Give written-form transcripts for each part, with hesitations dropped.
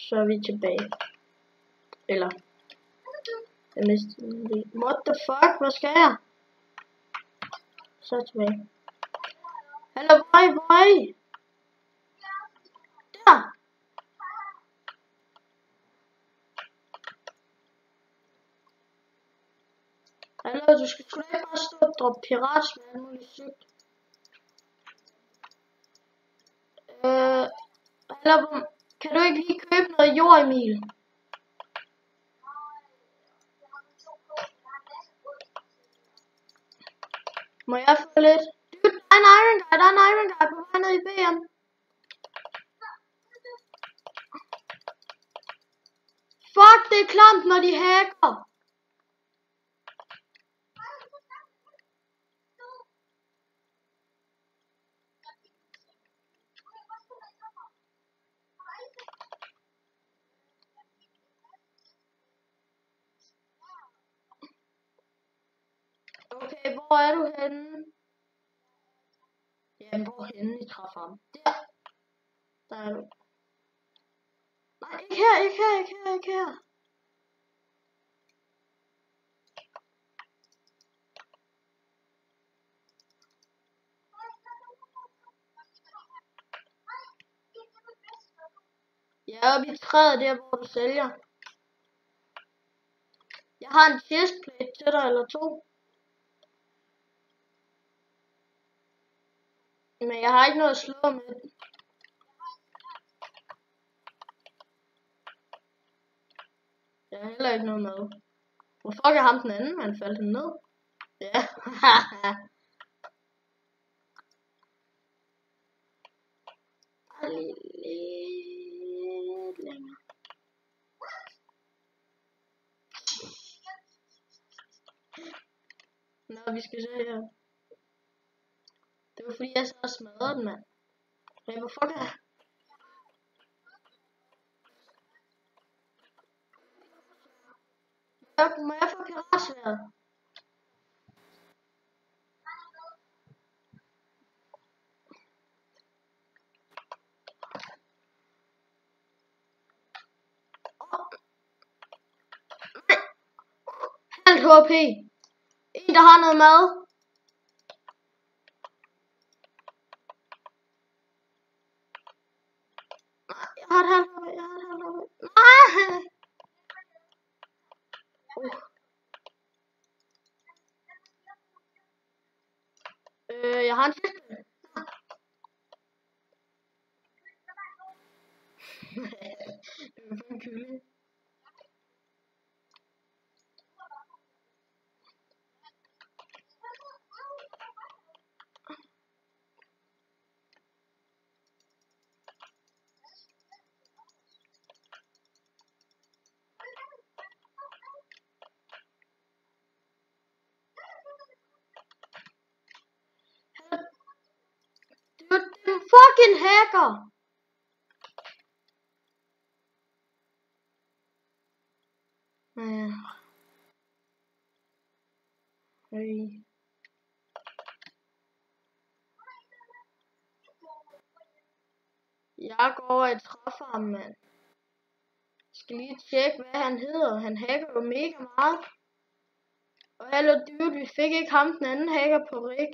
Så er vi tilbage. Eller... What the fuck? Hvad skal jeg? Så tilbage. Hallo, boy. Der. Hallo, du skal sgu da ikke bare stå og droppe piratsvær med alt muligt sygt. Hallo, kan du ikke lige købe noget jord, Emil? Må jeg få lidt? Dude, der er en iron guy på vej ned i BM. Fuck, det er klamt, når de hacker. Okay, hvor er du henne? Jamen, hvor henne I træffer ham? Der er du. Nej, ikke her. Jeg er oppe i træet der, hvor du sælger. Jeg har en chestplate til dig, eller 2. Men jeg har ikke noget at slå med. Jeg har heller ikke noget med. Hvor fuck er ham den anden, man faldt han ned? Ja, lidt længere. Nå, vi skal se her. Det var fordi jeg så smadrede den, mand. Hey, hvor fuck er må jeg få piratsværet? Halvt HP. En, der har noget mad. Jeg har et halvt HP. Nej! Jeg har en fisk. Det er en kylling. Dude, det er en fucking hacker. Hey. Jeg går over i træfarmen, mand. Skal lige tjekke, hvad han hedder. Han hacker jo mega meget. Og hallo dude, vi fik ikke ham den anden hacker på rig.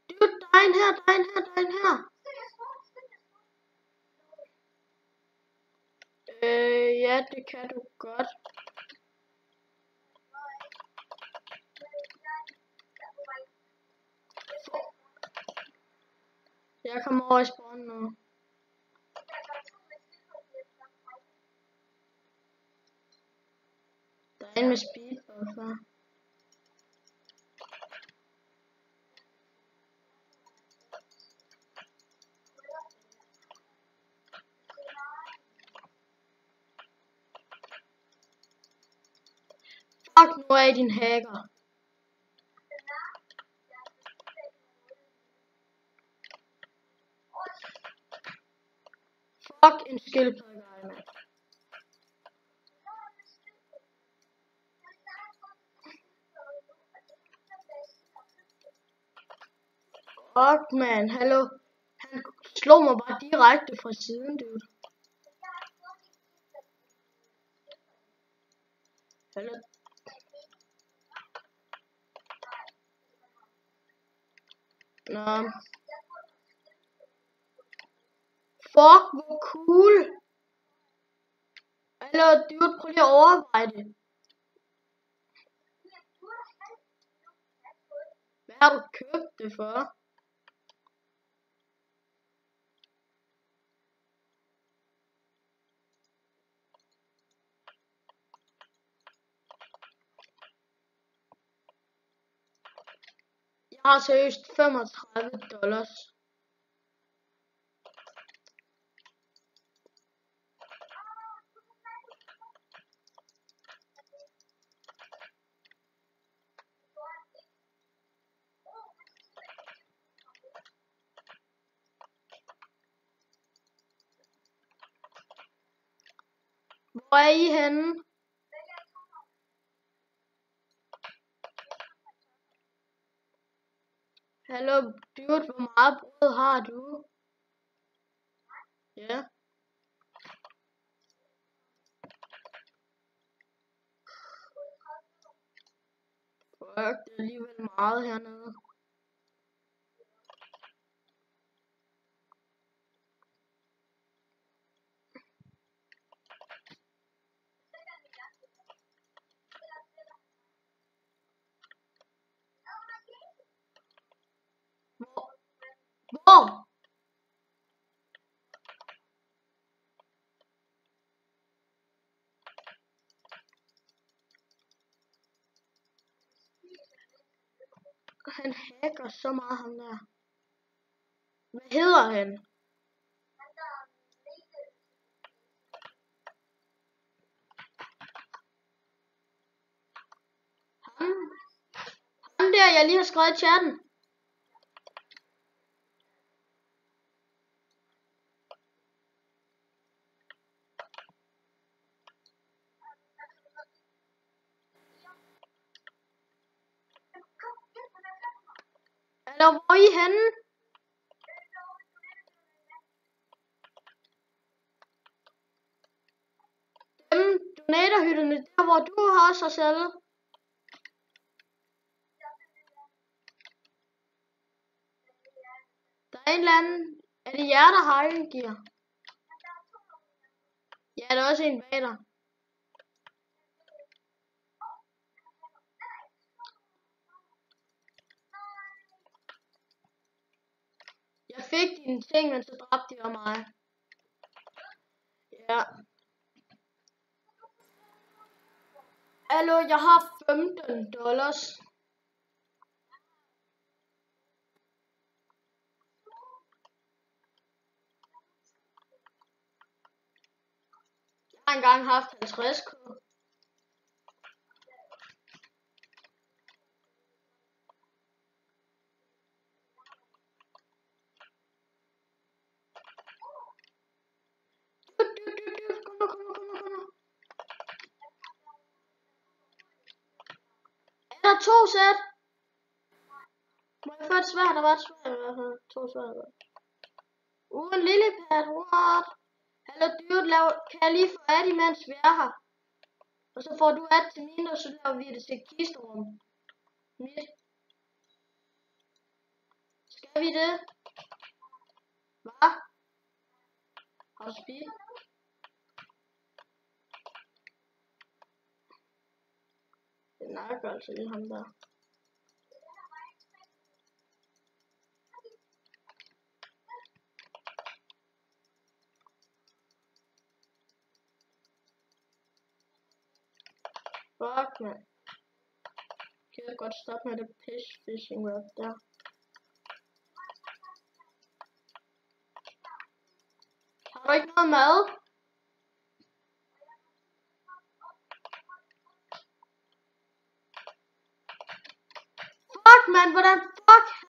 Dude, der er en her. Ja, det kan du godt. Jeg kommer over i spawn nu. Der er en med speed buffer. Fuck, nu er I din hacker. Fuck en skildpaddegej, mand. Fuck, man. Hallo. Han slog mig bare direkte fra siden, dude. Hallo. Nå. Fuck, hvor cool. Hallo, dude, prøv lige at overveje det. Hvad har du købt det for? Jeg har seriøst $35. Hvor er I henne? Hallo, dude, hvor meget brød har du? Ja. Fuck, det er alligevel meget hernede. Hvor? Han hacker så meget, ham der. Hvad hedder han? Ham der, jeg lige har skrevet i chatten. Eller hvor er I henne? Dem donatorhytterne, der hvor du har sig selv. Der er en eller anden. Er det jer, der har en gear? Ja, der er også en bag dig. Jeg fik dine ting, men så dræbte de mig. Ja. Hallo, jeg har $15. Jeg har engang haft 50k. Kom nu. Er der 2 sæt? Må jeg få et svært? Der var et svært i hvert fald. 2 svært. En lille pad, what? Hallo dude, kan jeg lige få ad imens vi er her? Og så får du ad til mine, og så laver vi det til kisterum. Mit. Skal vi det? Hvad? Har du speed? Det nakker altså lige ham der. Fuck, man. Kan jeg godt stoppe med det fishing rod der. Har du ikke noget mad? Fuck, man, hvordan fuck